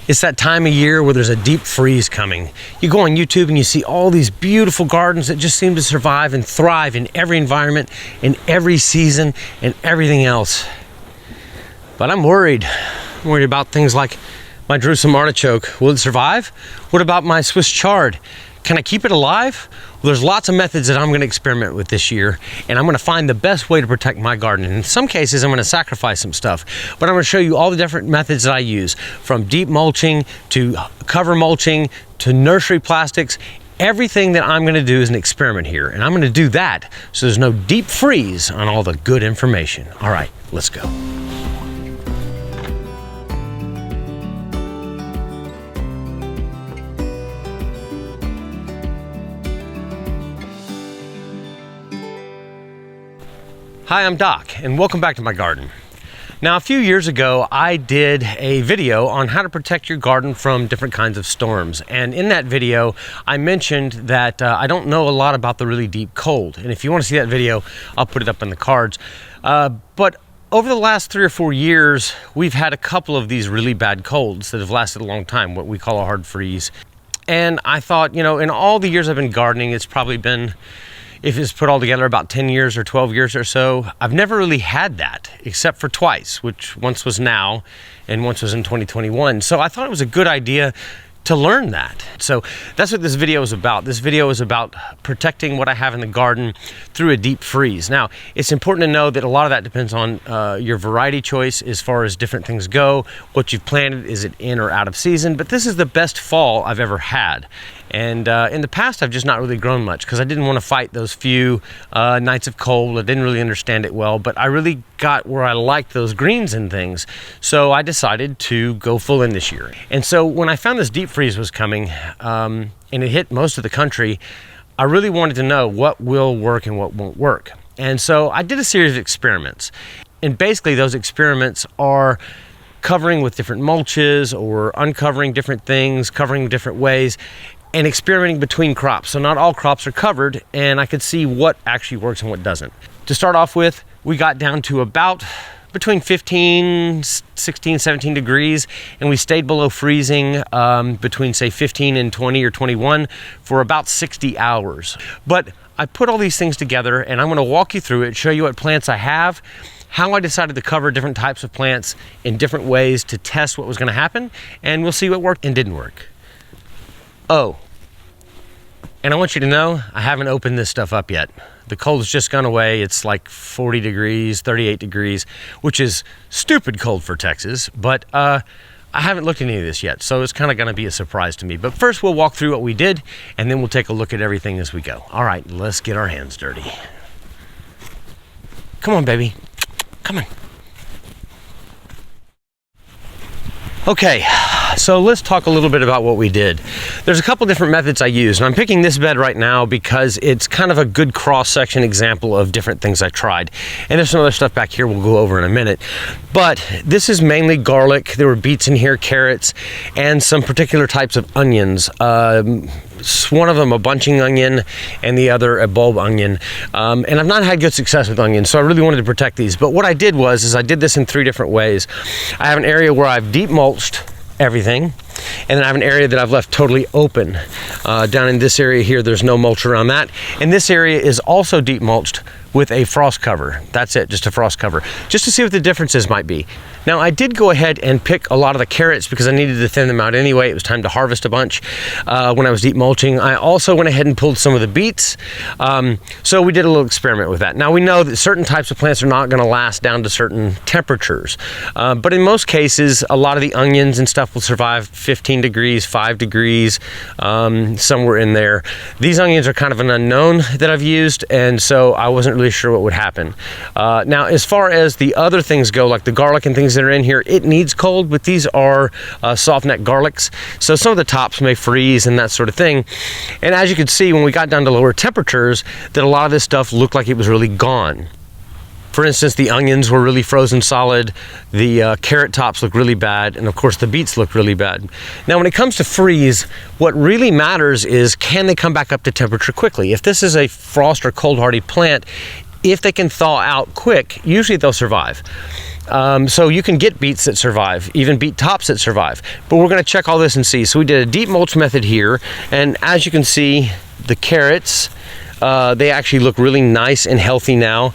It's that time of year where there's a deep freeze coming. You go on YouTube and you see all these beautiful gardens that just seem to survive and thrive in every environment, in every season, and everything else. But I'm worried. I'm worried about things like my Jerusalem artichoke. Will it survive? What about my Swiss chard? Can I keep it alive? Well, there's lots of methods that I'm going to experiment with this year, and I'm going to find the best way to protect my garden. In some cases, I'm going to sacrifice some stuff, but I'm going to show you all the different methods that I use, from deep mulching to cover mulching to nursery plastics. Everything that I'm going to do is an experiment here, and I'm going to do that so there's no deep freeze on all the good information. All right, let's go. Hi, I'm Doc, and welcome back to my garden. Now, a few years ago, I did a video on how to protect your garden from different kinds of storms. And in that video, I mentioned that I don't know a lot about the really deep cold. And if you want to see that video, I'll put it up in the cards. But over the last 3 or 4 years, we've had a couple of these really bad colds that have lasted a long time, what we call a hard freeze. And I thought, you know, in all the years I've been gardening, it's probably been, if it's put all together, about 10 years or 12 years or so. I've never really had that, except for twice, which once was now and once was in 2021. So I thought it was a good idea to learn that. So that's what this video is about. This video is about protecting what I have in the garden through a deep freeze. Now, it's important to know that a lot of that depends on your variety choice as far as different things go. What you've planted, is it in or out of season? But this is the best fall I've ever had. And in the past, I've just not really grown much because I didn't want to fight those few nights of cold. I didn't really understand it well, but I really got where I liked those greens and things. So I decided to go full in this year. And so when I found this deep freeze was coming and it hit most of the country, I really wanted to know what will work and what won't work. And so I did a series of experiments. And basically those experiments are covering with different mulches or uncovering different things, covering different ways, and experimenting between crops. So not all crops are covered, and I could see what actually works and what doesn't. To start off with, we got down to about between 15, 16, 17 degrees, and we stayed below freezing between, say, 15 and 20 or 21 for about 60 hours. But I put all these things together, and I'm gonna walk you through it, show you what plants I have, how I decided to cover different types of plants in different ways to test what was gonna happen, and we'll see what worked and didn't work. Oh, and I want you to know, I haven't opened this stuff up yet. The cold's just gone away. It's like 40 degrees, 38 degrees, which is stupid cold for Texas, but I haven't looked at any of this yet, so it's kind of gonna be a surprise to me. But first we'll walk through what we did, and then we'll take a look at everything as we go. All right, let's get our hands dirty. Come on, baby, come on. Okay, so let's talk a little bit about what we did. There's a couple different methods I use, and I'm picking this bed right now because it's kind of a good cross-section example of different things I tried. And there's some other stuff back here we'll go over in a minute. But this is mainly garlic. There were beets in here, carrots, and some particular types of onions. One of them a bunching onion and the other a bulb onion. And I've not had good success with onions, so I really wanted to protect these. But what I did was I did this in 3 different ways. I have an area where I've deep mulched everything, and then I have an area that I've left totally open. Down in this area here, there's no mulch around that. And this area is also deep mulched with a frost cover. That's it, just a frost cover, just to see what the differences might be. Now, I did go ahead and pick a lot of the carrots because I needed to thin them out anyway. It was time to harvest a bunch when I was deep mulching. I also went ahead and pulled some of the beets. So we did a little experiment with that. Now, we know that certain types of plants are not gonna last down to certain temperatures. But in most cases, a lot of the onions and stuff will survive 15 degrees, 5 degrees, somewhere in there. These onions are kind of an unknown that I've used, and so I wasn't really sure what would happen. Now, as far as the other things go, like the garlic and things that are in here, it needs cold, but these are soft neck garlics, so some of the tops may freeze and that sort of thing. And as you can see, when we got down to lower temperatures, that a lot of this stuff looked like it was really gone. For instance, the onions were really frozen solid, the carrot tops look really bad, and of course the beets look really bad. Now, when it comes to freeze, what really matters is, can they come back up to temperature quickly? If this is a frost or cold hardy plant, if they can thaw out quick, usually they'll survive. So you can get beets that survive, even beet tops that survive. But we're gonna check all this and see. So we did a deep mulch method here, and as you can see, the carrots, they actually look really nice and healthy now.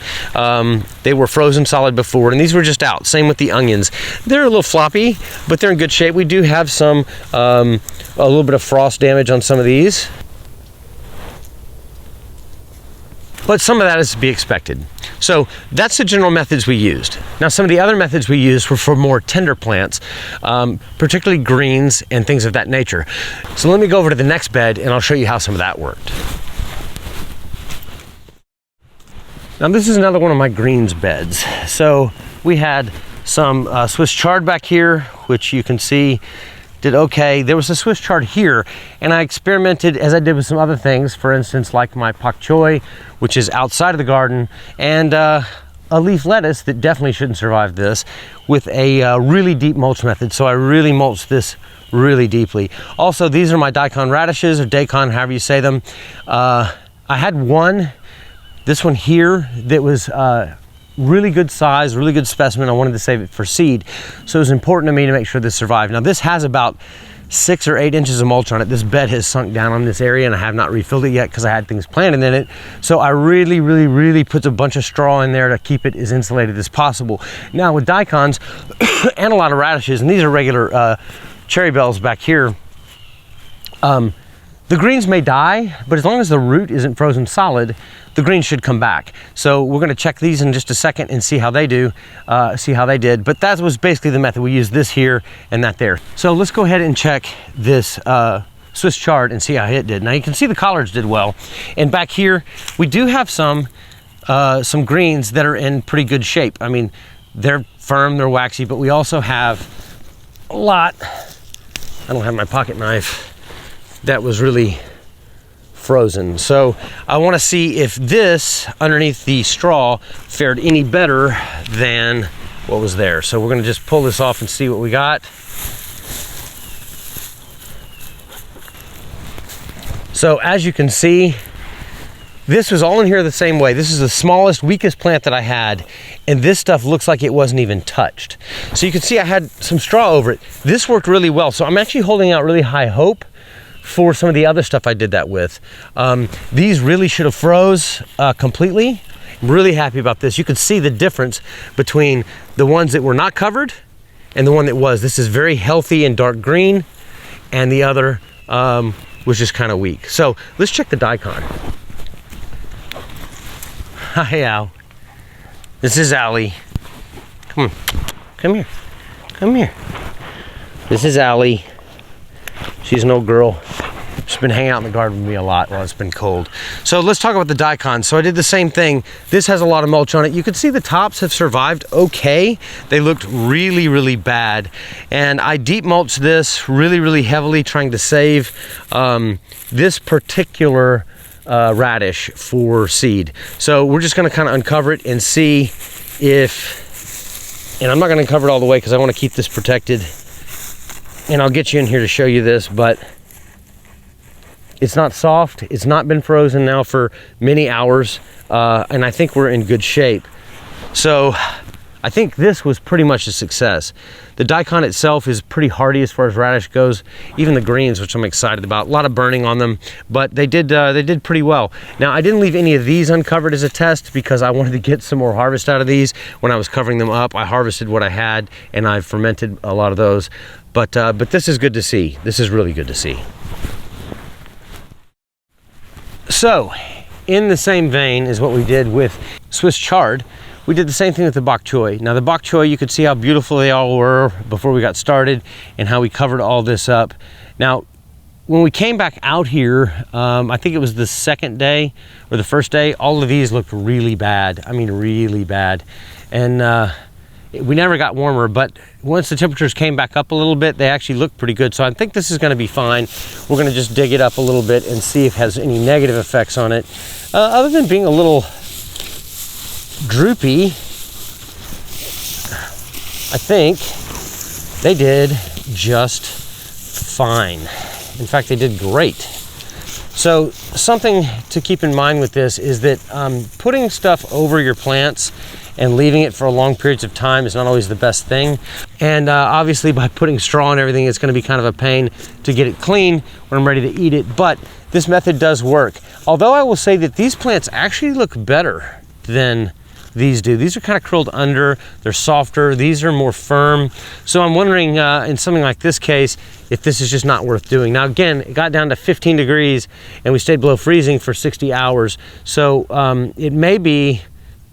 They were frozen solid before, and these were just out. Same with the onions. They're a little floppy, but they're in good shape. We do have some, a little bit of frost damage on some of these. But some of that is to be expected. So that's the general methods we used. Now, some of the other methods we used were for more tender plants, particularly greens and things of that nature. So let me go over to the next bed and I'll show you how some of that worked. Now this is another one of my greens beds. So we had some Swiss chard back here, which you can see did okay. There was a Swiss chard here, and I experimented as I did with some other things, for instance, like my Pak Choy, which is outside of the garden, and a leaf lettuce that definitely shouldn't survive this, with a really deep mulch method. So I really mulched this really deeply. Also, these are my daikon radishes, or daikon, however you say them. I had one, this one here, that was really good size, really good specimen. I wanted to save it for seed. So it was important to me to make sure this survived. Now this has about 6 or 8 inches of mulch on it. This bed has sunk down on this area and I have not refilled it yet because I had things planted in it. So I really put a bunch of straw in there to keep it as insulated as possible. Now with daikons and a lot of radishes, and these are regular cherry bells back here, the greens may die, but as long as the root isn't frozen solid, the greens should come back. So we're gonna check these in just a second and see how they do, see how they did. But that was basically the method. We used this here and that there. So let's go ahead and check this Swiss chard and see how it did. Now you can see the collards did well. And back here, we do have some greens that are in pretty good shape. I mean, they're firm, they're waxy, but we also have a lot, I don't have my pocket knife, that was really frozen. So I want to see if this underneath the straw fared any better than what was there. So we're going to just pull this off and see what we got. So as you can see, this was all in here the same way. This is the smallest, weakest plant that I had, and this stuff looks like it wasn't even touched. So you can see I had some straw over it. This worked really well. So I'm actually holding out really high hope for some of the other stuff I did that with. These really should have froze completely. I'm really happy about this. You can see the difference between the ones that were not covered and the one that was. This is very healthy and dark green, and the other was just kind of weak. So let's check the daikon. Hi, Al. This is Allie. Come on, come here, come here. This is Allie. She's an old girl. She's been hanging out in the garden with me a lot while it's been cold. So let's talk about the daikon. So I did the same thing. This has a lot of mulch on it. You can see the tops have survived okay. They looked really bad. And I deep mulched this really heavily, trying to save this particular radish for seed. So we're just gonna kind of uncover it and see if, and I'm not gonna uncover it all the way because I want to keep this protected. And I'll get you in here to show you this, but it's not soft. It's not been frozen now for many hours, and I think we're in good shape. So I think this was pretty much a success. The daikon itself is pretty hardy as far as radish goes. Even the greens, which I'm excited about. A lot of burning on them, but they did pretty well. Now, I didn't leave any of these uncovered as a test because I wanted to get some more harvest out of these. When I was covering them up, I harvested what I had, and I fermented a lot of those. But this is good to see. This is really good to see. So, in the same vein as what we did with Swiss chard, we did the same thing with the Pak Choy. Now the Pak Choy, you could see how beautiful they all were before we got started and how we covered all this up. Now, when we came back out here, I think it was the second day or the first day, all of these looked really bad. I mean, really bad. And we never got warmer, but once the temperatures came back up a little bit, they actually looked pretty good. So I think this is gonna be fine. We're gonna just dig it up a little bit and see if it has any negative effects on it. Other than being a little droopy, I think they did just fine. In fact, they did great. So something to keep in mind with this is that putting stuff over your plants and leaving it for long periods of time is not always the best thing. And obviously by putting straw and everything, it's gonna be kind of a pain to get it clean when I'm ready to eat it, but this method does work. Although I will say that these plants actually look better than these do. These are kind of curled under, they're softer, these are more firm. So I'm wondering in something like this case, if this is just not worth doing. Now again, it got down to 15 degrees and we stayed below freezing for 60 hours. So it may be,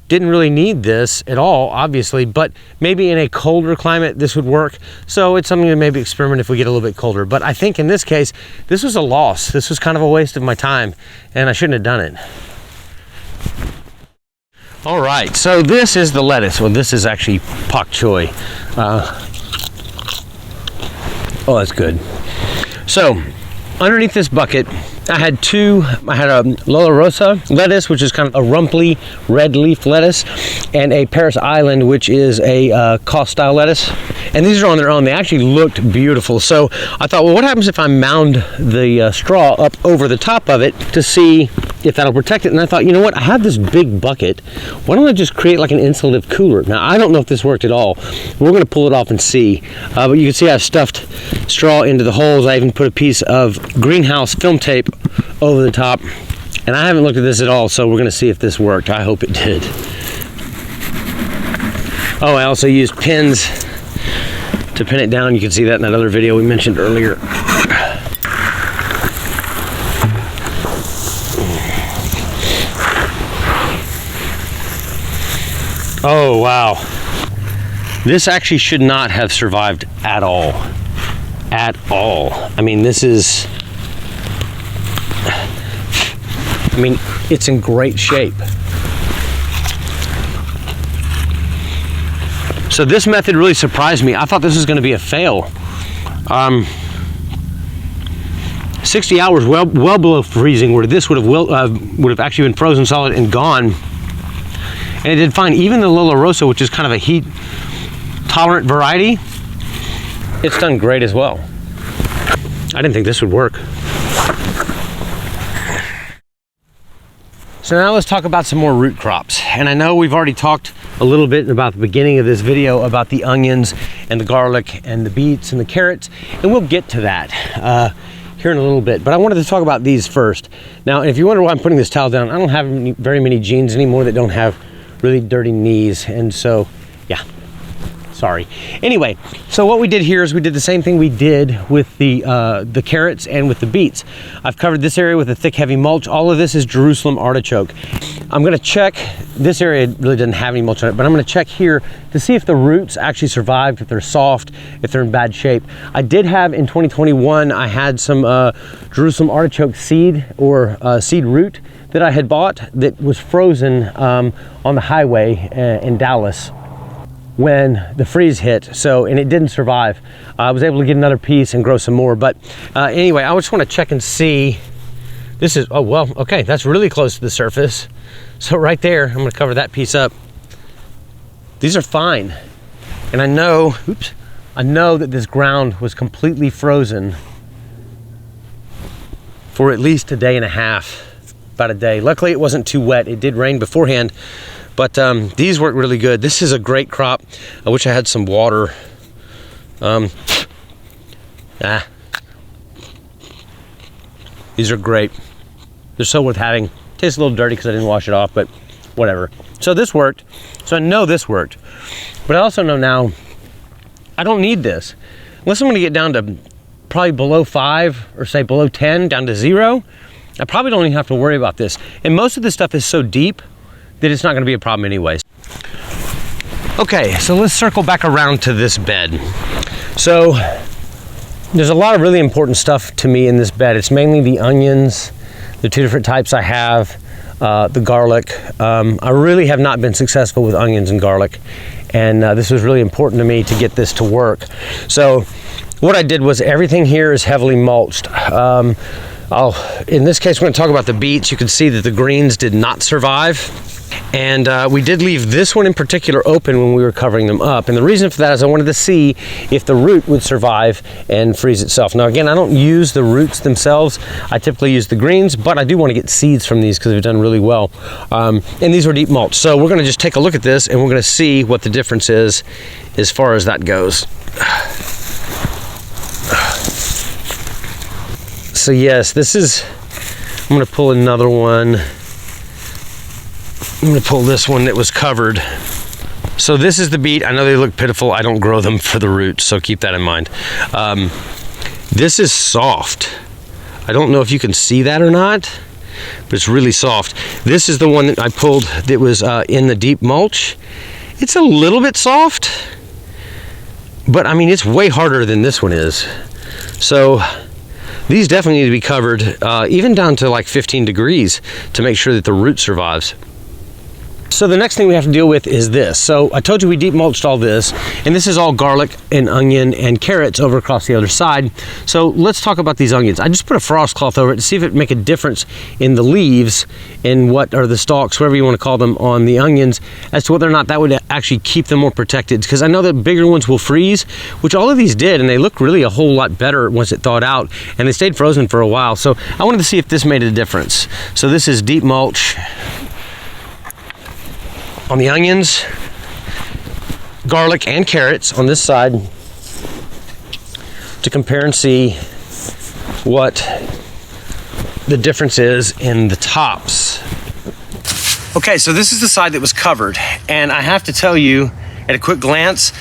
didn't really need this at all, obviously, but maybe in a colder climate, this would work. So it's something to maybe experiment if we get a little bit colder. But I think in this case, this was a loss. This was kind of a waste of my time and I shouldn't have done it. All right, so this is the lettuce. Well, this is actually Pak Choy. Oh, that's good. So underneath this bucket, I had a Lola Rosa lettuce, which is kind of a rumply red leaf lettuce, and a Paris Island, which is a Cost style lettuce. And these are on their own. They actually looked beautiful. So I thought, well, what happens if I mound the straw up over the top of it to see if that'll protect it? And I thought, you know what? I have this big bucket. Why don't I just create like an insulative cooler? Now, I don't know if this worked at all. We're going to pull it off and see. But you can see I've stuffed straw into the holes. I even put a piece of greenhouse film tape over the top. And I haven't looked at this at all, so we're going to see if this worked. I hope it did. Oh, I also used pins to pin it down. You can see that in that other video we mentioned earlier. Oh, wow. This actually should not have survived at all. At all. I mean, this is, it's in great shape. So this method really surprised me. I thought this was going to be a fail. 60 hours, well below freezing, where this would have actually been frozen solid and gone. And it did fine. Even the Lola Rosa, which is kind of a heat tolerant variety, it's done great as well. I didn't think this would work. So now let's talk about some more root crops. And I know we've already talked a little bit about the beginning of this video about the onions and the garlic and the beets and the carrots, and we'll get to that here in a little bit. But I wanted to talk about these first. Now, if you wonder why I'm putting this towel down, I don't have very many jeans anymore that don't have really dirty knees, and so yeah, sorry. Anyway, so what we did here is we did the same thing we did with the carrots and with the beets. I've covered this area with a thick, heavy mulch. All of this is Jerusalem artichoke. I'm gonna check, this area really doesn't have any mulch on it, but I'm gonna check here to see if the roots actually survived, if they're soft, if they're in bad shape. I did have, in 2021, I had some Jerusalem artichoke seed or seed root that I had bought that was frozen on the highway in Dallas when the freeze hit, and it didn't survive. I was able to get another piece and grow some more, but anyway, I just want to check and see. This is, oh well, okay, that's really close to the surface. So right there, I'm gonna cover that piece up. These are fine. And I know that this ground was completely frozen for at least a day and a half, about a day. Luckily it wasn't too wet. It did rain beforehand, but these work really good. This is a great crop. I wish I had some water. These are great. They're so worth having. Tastes a little dirty because I didn't wash it off, but whatever. So this worked. So I know this worked. But I also know now I don't need this. Unless I'm gonna get down to probably below 5 or say below 10, down to 0, I probably don't even have to worry about this. And most of this stuff is so deep that it's not gonna be a problem anyways. Okay, so let's circle back around to this bed. So there's a lot of really important stuff to me in this bed. It's mainly the onions, the 2 different types I have, the garlic. I really have not been successful with onions and garlic, and this was really important to me to get this to work. So what I did was everything here is heavily mulched. in this case, we're going to talk about the beets. You can see that the greens did not survive. And we did leave this one in particular open when we were covering them up. And the reason for that is I wanted to see if the root would survive and freeze itself. Now again, I don't use the roots themselves. I typically use the greens, but I do want to get seeds from these because they've done really well. And these were deep mulch. So we're going to just take a look at this and we're going to see what the difference is as far as that goes. So yes, this is, I'm going to pull another one. I'm going to pull this one that was covered. So this is the beet. I know they look pitiful. I don't grow them for the roots, so keep that in mind. This is soft. I don't know if you can see that or not, but it's really soft. This is the one that I pulled that was in the deep mulch. It's a little bit soft, but I mean, it's way harder than this one is. So these definitely need to be covered, even down to like 15 degrees to make sure that the root survives. So the next thing we have to deal with is this. So I told you we deep mulched all this, and this is all garlic and onion and carrots over across the other side. So let's talk about these onions. I just put a frost cloth over it to see if it make a difference in the leaves, in what are the stalks, whatever you want to call them, on the onions, as to whether or not that would actually keep them more protected. Because I know that bigger ones will freeze, which all of these did, and they look really a whole lot better once it thawed out, and they stayed frozen for a while. So I wanted to see if this made a difference. So this is deep mulch on the onions, garlic and carrots on this side, to compare and see what the difference is in the tops. Okay, so this is the side that was covered, and I have to tell you at a quick glance,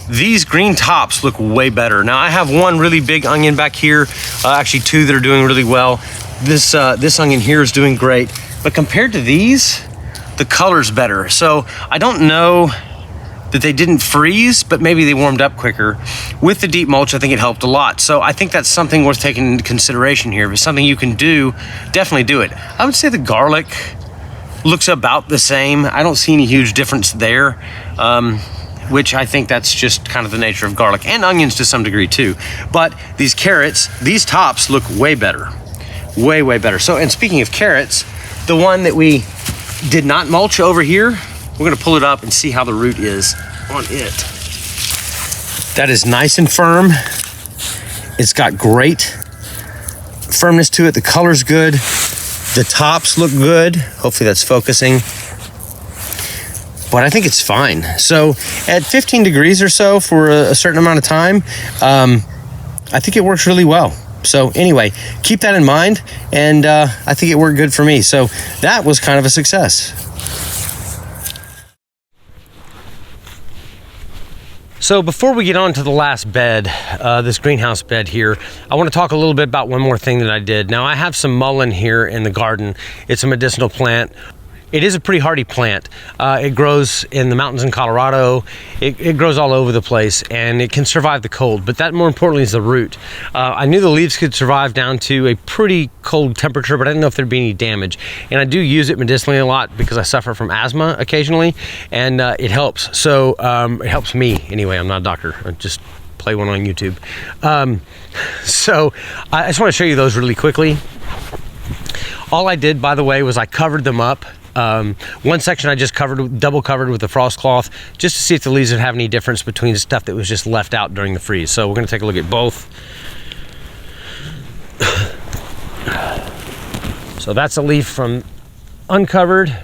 these green tops look way better. Now I have one really big onion back here, actually two that are doing really well. This onion here is doing great, but compared to these, the color's better. So I don't know that they didn't freeze, but maybe they warmed up quicker. With the deep mulch, I think it helped a lot. So I think that's something worth taking into consideration here. If it's something you can do, definitely do it. I would say the garlic looks about the same. I don't see any huge difference there, which I think that's just kind of the nature of garlic, and onions to some degree too. But these carrots, these tops look way better, way, way better. So, and speaking of carrots, the one that we did not mulch over here, we're gonna pull it up and see how the root is on it. That is nice and firm. It's got great firmness to it. The color's good. The tops look good. Hopefully that's focusing. But I think it's fine. So at 15 degrees or so for a certain amount of time, I think it works really well. So anyway, keep that in mind, and I think it worked good for me. So that was kind of a success. So before we get on to the last bed, this greenhouse bed here, I want to talk a little bit about one more thing that I did. Now I have some mullein here in the garden. It's a medicinal plant. It is a pretty hardy plant. It grows in the mountains in Colorado. It grows all over the place, and it can survive the cold, but that more importantly is the root. I knew the leaves could survive down to a pretty cold temperature, but I didn't know if there'd be any damage. And I do use it medicinally a lot because I suffer from asthma occasionally, and it helps. So it helps me anyway. I'm not a doctor. I just play one on YouTube. So I just want to show you those really quickly. All I did, by the way, was I covered them up. One section I just double covered with the frost cloth, just to see if the leaves would have any difference between the stuff that was just left out during the freeze. So we're going to take a look at both. So that's a leaf from uncovered.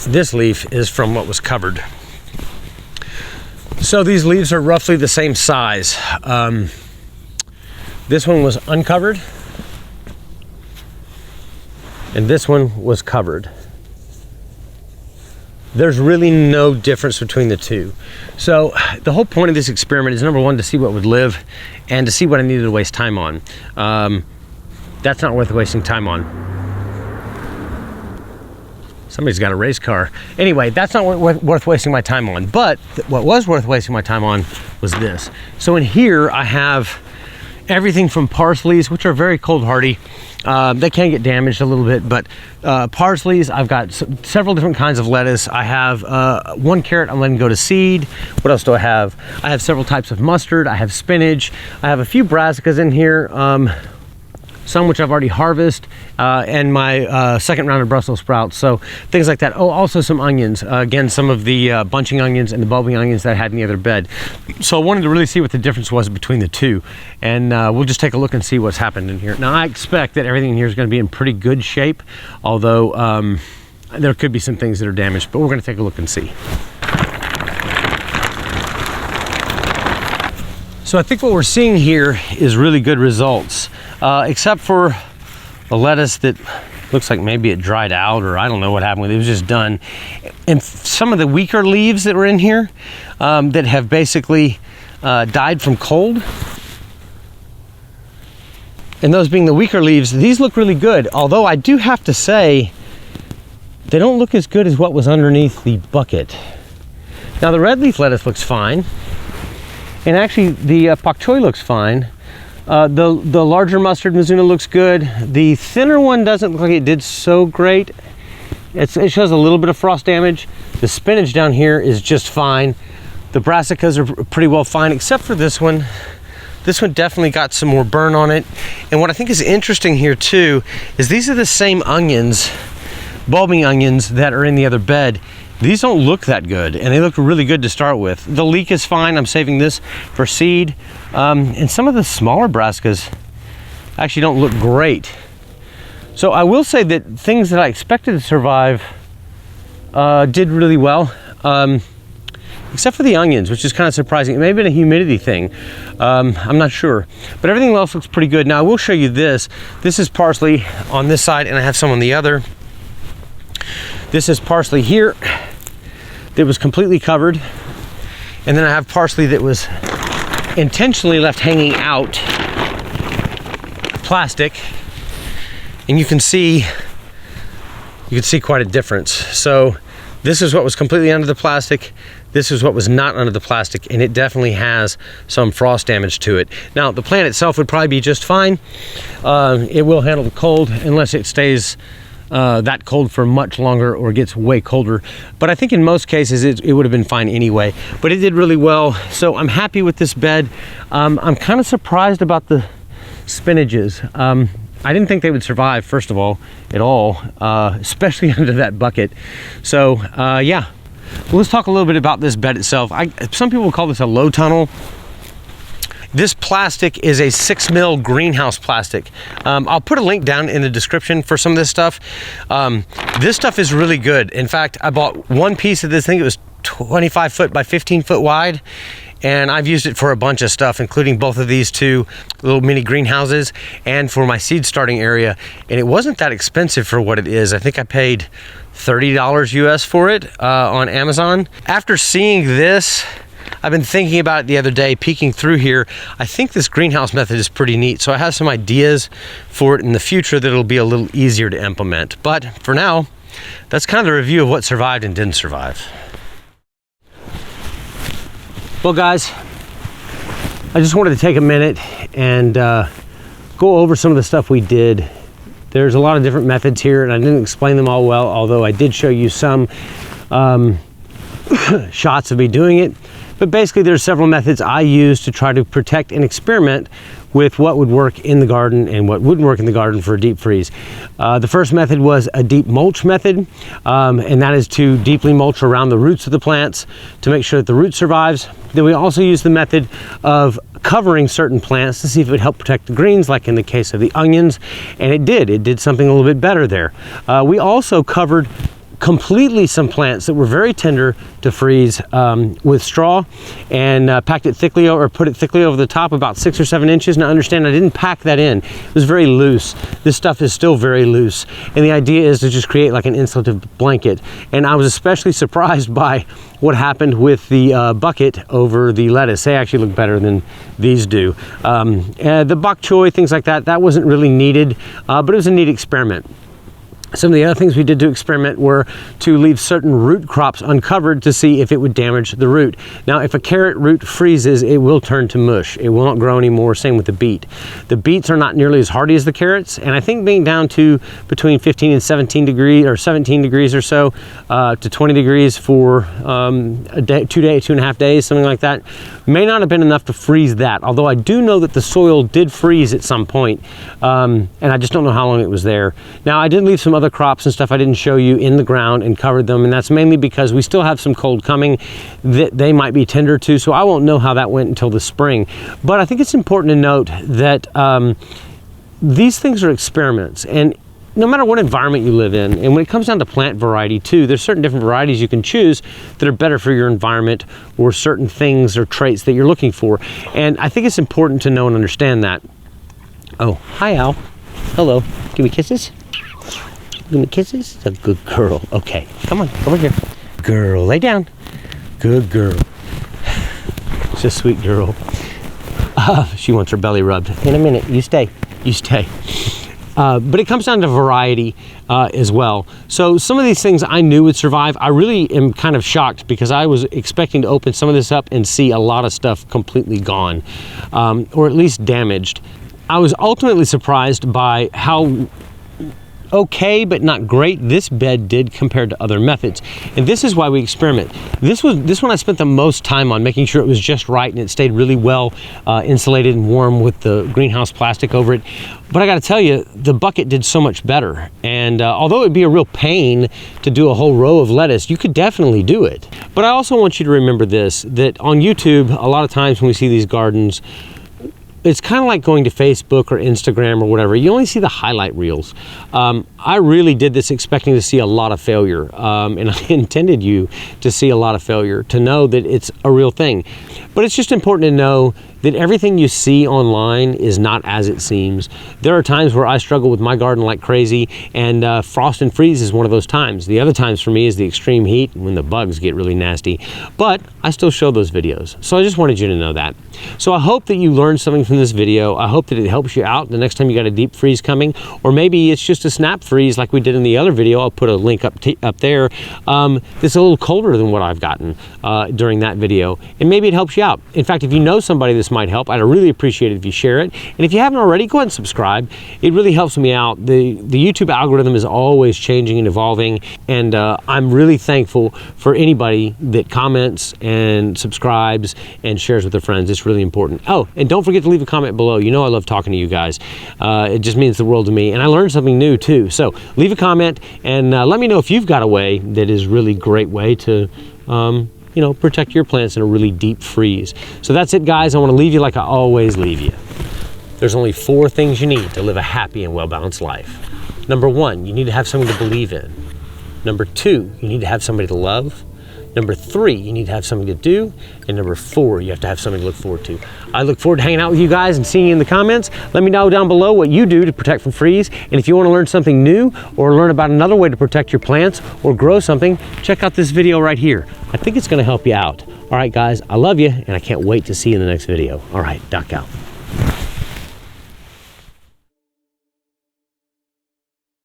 This leaf is from what was covered. So these leaves are roughly the same size. This one was uncovered, and this one was covered. There's really no difference between the two. So the whole point of this experiment is, number one, to see what would live and to see what I needed to waste time on. That's not worth wasting time on. Somebody's got a race car. Anyway, that's not worth wasting my time on. But what was worth wasting my time on was this. So in here I have everything from parsleys, which are very cold hardy. They can get damaged a little bit, but parsleys, I've got several different kinds of lettuce. I have one carrot I'm letting go to seed. What else do I have? I have several types of mustard. I have spinach. I have a few brassicas in here. some which I've already harvested, and my second round of Brussels sprouts. So things like that. Oh, also some onions. Again, some of the bunching onions and the bulbing onions that I had in the other bed. So I wanted to really see what the difference was between the two. And we'll just take a look and see what's happened in here. Now, I expect that everything in here is going to be in pretty good shape, although there could be some things that are damaged, but we're going to take a look and see. So I think what we're seeing here is really good results, except for the lettuce that looks like maybe it dried out, or I don't know what happened with it. It was just done. And some of the weaker leaves that were in here that have basically died from cold, and those being the weaker leaves, these look really good. Although I do have to say, they don't look as good as what was underneath the bucket. Now the red leaf lettuce looks fine. And actually, the Pak Choy looks fine. The larger mustard Mizuna looks good. The thinner one doesn't look like it did so great. It shows a little bit of frost damage. The spinach down here is just fine. The brassicas are pretty well fine, except for this one. This one definitely got some more burn on it. And what I think is interesting here too, is these are the same onions, bulbing onions, that are in the other bed. These don't look that good, and they look really good to start with. The leek is fine. I'm saving this for seed. And some of the smaller brassicas actually don't look great. So I will say that things that I expected to survive did really well, except for the onions, which is kind of surprising. It may have been a humidity thing. I'm not sure. But everything else looks pretty good. Now I will show you this. This is parsley on this side, and I have some on the other. This is parsley here that was completely covered, and then I have parsley that was intentionally left hanging out plastic, and you can see quite a difference. So this is what was completely under the plastic, this is what was not under the plastic, and it definitely has some frost damage to it. Now the plant itself would probably be just fine. It will handle the cold unless it stays that cold for much longer or gets way colder, but I think in most cases it would have been fine anyway. But it did really well, so I'm happy with this bed. I'm kind of surprised about the spinaches. I didn't think they would survive, first of all, at all, especially under that bucket. So yeah, well, let's talk a little bit about this bed itself. Some people call this a low tunnel. This plastic is a 6 mil greenhouse plastic. I'll put a link down in the description for some of this stuff. This stuff is really good. In fact, I bought one piece of this thing. It was 25 foot by 15 foot wide. And I've used it for a bunch of stuff, including both of these two little mini greenhouses and for my seed starting area. And it wasn't that expensive for what it is. I think I paid $30 US for it on Amazon. After seeing this, I've been thinking about it the other day, peeking through here. I think this greenhouse method is pretty neat, so I have some ideas for it in the future that'll be a little easier to implement. But for now, that's kind of the review of what survived and didn't survive. Well guys, I just wanted to take a minute and go over some of the stuff we did. There's a lot of different methods here, and I didn't explain them all well, although I did show you some shots of me doing it. But basically there's several methods I use to try to protect and experiment with what would work in the garden and what wouldn't work in the garden for a deep freeze. The first method was a deep mulch method, and that is to deeply mulch around the roots of the plants to make sure that the root survives. Then we also use the method of covering certain plants to see if it would help protect the greens, like in the case of the onions, and it did something a little bit better there. We also covered completely some plants that were very tender to freeze with straw, and packed it thickly, or put it thickly over the top, about 6 or 7 inches. Now understand, I didn't pack that in. It was very loose. This stuff is still very loose, and the idea is to just create like an insulative blanket. And I was especially surprised by what happened with the bucket over the lettuce. They actually look better than these do. The bok choy, things like that, that wasn't really needed, but it was a neat experiment. Some of the other things we did to experiment were to leave certain root crops uncovered to see if it would damage the root. Now, if a carrot root freezes, it will turn to mush. It will not grow anymore. Same with the beet. The beets are not nearly as hardy as the carrots, and I think being down to between 15 and 17 degrees, or 17 degrees or so, to 20 degrees for a day, 2.5 days, something like that, may not have been enough to freeze that. Although I do know that the soil did freeze at some point, and I just don't know how long it was there. Now, I did leave some other crops and stuff I didn't show you in the ground and covered them, and that's mainly because we still have some cold coming that they might be tender to, so I won't know how that went until the spring. But I think it's important to note that these things are experiments, and no matter what environment you live in, and when it comes down to plant variety too, there's certain different varieties you can choose that are better for your environment or certain things or traits that you're looking for. And I think it's important to know and understand that. Oh, hi Al. Hello. Give me kisses. Give me kisses. A good girl. Okay, come on, over here. Girl, lay down. Good girl. She's a sweet girl. She wants her belly rubbed. In a minute, you stay. You stay. But it comes down to variety as well. So some of these things I knew would survive. I really am kind of shocked because I was expecting to open some of this up and see a lot of stuff completely gone, or at least damaged. I was ultimately surprised by how okay but not great this bed did compared to other methods, and this is why we experiment. This one I spent the most time on, making sure it was just right and it stayed really well insulated and warm with the greenhouse plastic over it. But I got to tell you, the bucket did so much better, and although it'd be a real pain to do a whole row of lettuce, you could definitely do it. But I also want you to remember this, that on YouTube, a lot of times when we see these gardens, it's kind of like going to Facebook or Instagram or whatever. You only see the highlight reels. I really did this expecting to see a lot of failure, and I intended you to see a lot of failure, to know that it's a real thing. But it's just important to know that everything you see online is not as it seems. There are times where I struggle with my garden like crazy, and frost and freeze is one of those times. The other times for me is the extreme heat, when the bugs get really nasty. But I still show those videos. So I just wanted you to know that. So I hope that you learned something from this video. I hope that it helps you out the next time you got a deep freeze coming, or maybe it's just a snap freeze like we did in the other video. I'll put a link up there. It's a little colder than what I've gotten during that video, and maybe it helps you out. In fact, if you know somebody this might help, I'd really appreciate it if you share it. And if you haven't already, go ahead and subscribe. It really helps me out. The YouTube algorithm is always changing and evolving, and I'm really thankful for anybody that comments and subscribes and shares with their friends. It's really important. Oh, and don't forget to leave a comment below. You know I love talking to you guys. It just means the world to me, and I learned something new too. So leave a comment and let me know if you've got a way that is really great way to you know, protect your plants in a really deep freeze. So that's it, guys. I want to leave you like I always leave you. There's only 4 things you need to live a happy and well-balanced life. Number 1, you need to have something to believe in. Number 2, you need to have somebody to love. Number 3, you need to have something to do. And number 4, you have to have something to look forward to. I look forward to hanging out with you guys and seeing you in the comments. Let me know down below what you do to protect from freeze. And if you want to learn something new or learn about another way to protect your plants or grow something, check out this video right here. I think it's going to help you out. All right, guys, I love you, and I can't wait to see you in the next video. All right, Doc out.